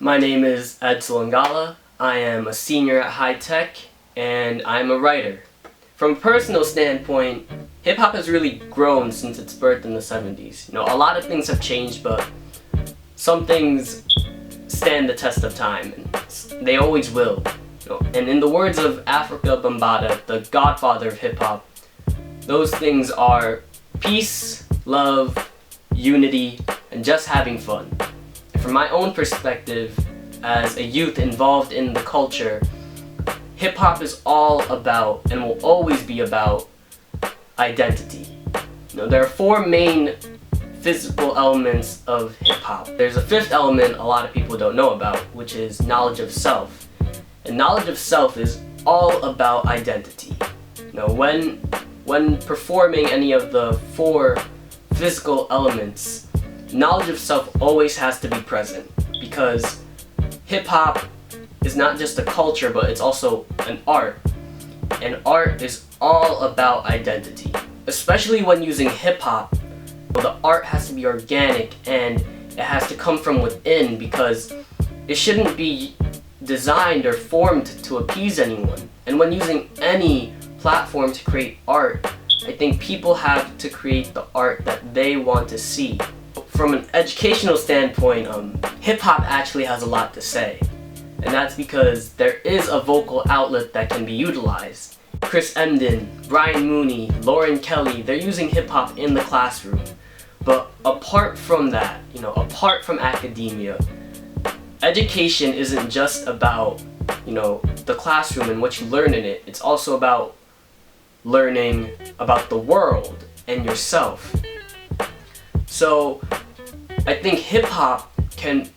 My name is Edsel Ngala. I am a senior at High Tech, and I'm a writer. From a personal standpoint, hip-hop has really grown since its birth in the 70s. A lot of things have changed, but some things stand the test of time, and they always will. And in the words of Afrika Bambaataa, the godfather of hip-hop, those things are peace, love, unity, and just having fun. From my own perspective, as a youth involved in the culture, hip-hop is all about, and will always be about, identity. There are four main physical elements of hip-hop. There's a fifth element a lot of people don't know about, which is knowledge of self. And knowledge of self is all about identity. When performing any of the four physical elements, knowledge of self always has to be present, because hip-hop is not just a culture, but it's also an art. And art is all about identity. Especially when using hip-hop, the art has to be organic and it has to come from within, because it shouldn't be designed or formed to appease anyone. And when using any platform to create art, I think people have to create the art that they want to see. From an educational standpoint, hip-hop actually has a lot to say. And that's because there is a vocal outlet that can be utilized. Chris Emdin, Brian Mooney, Lauren Kelly, they're using hip-hop in the classroom. But apart from that, apart from academia, education isn't just about, the classroom and what you learn in it. It's also about learning about the world and yourself. So I think hip-hop can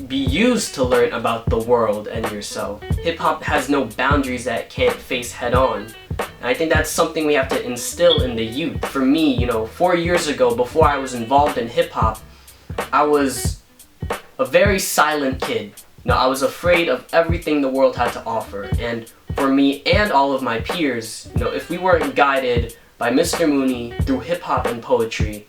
be used to learn about the world and yourself. Hip-hop has no boundaries that it can't face head-on. And I think that's something we have to instill in the youth. For me, 4 years ago, before I was involved in hip-hop, I was a very silent kid. I was afraid of everything the world had to offer. And for me and all of my peers, if we weren't guided by Mr. Mooney through hip-hop and poetry,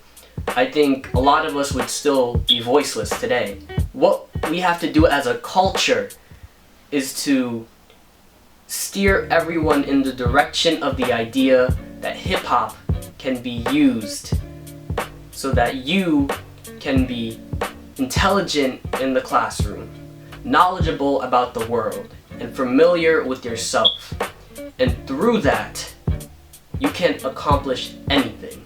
I think a lot of us would still be voiceless today. What we have to do as a culture is to steer everyone in the direction of the idea that hip-hop can be used so that you can be intelligent in the classroom, knowledgeable about the world, and familiar with yourself. And through that, you can accomplish anything.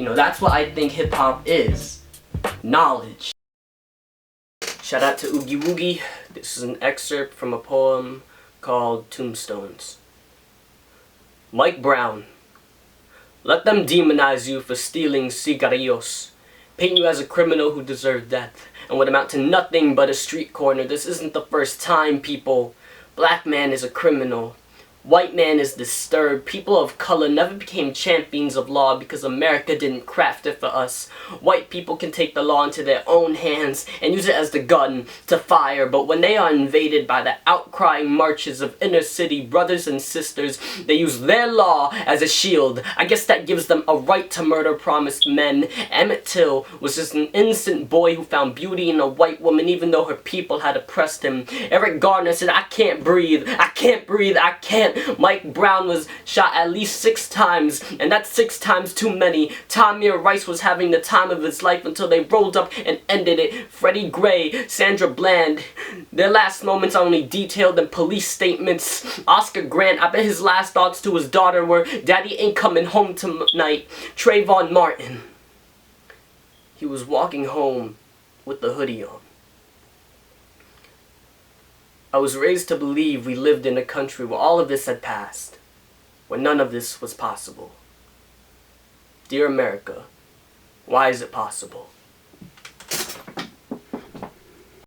That's what I think hip-hop is. Knowledge. Shout out to Oogie Woogie. This is an excerpt from a poem called Tombstones. Mike Brown. Let them demonize you for stealing cigarillos. Paint you as a criminal who deserved death and would amount to nothing but a street corner. This isn't the first time, people. Black man is a criminal. White man is disturbed. People of color never became champions of law because America didn't craft it for us. White people can take the law into their own hands and use it as the gun to fire, but when they are invaded by the outcrying marches of inner city brothers and sisters, they use their law as a shield. I guess that gives them a right to murder promised men. Emmett Till was just an innocent boy who found beauty in a white woman even though her people had oppressed him. Eric Garner said, I can't breathe, I can't breathe, I can't. Mike Brown was shot at least 6 times, and that's 6 times too many. Tamir Rice was having the time of his life until they rolled up and ended it. Freddie Gray, Sandra Bland, their last moments are only detailed in police statements. Oscar Grant, I bet his last thoughts to his daughter were, Daddy ain't coming home tonight. Trayvon Martin, he was walking home with the hoodie on. I was raised to believe we lived in a country where all of this had passed, where none of this was possible. Dear America, why is it possible?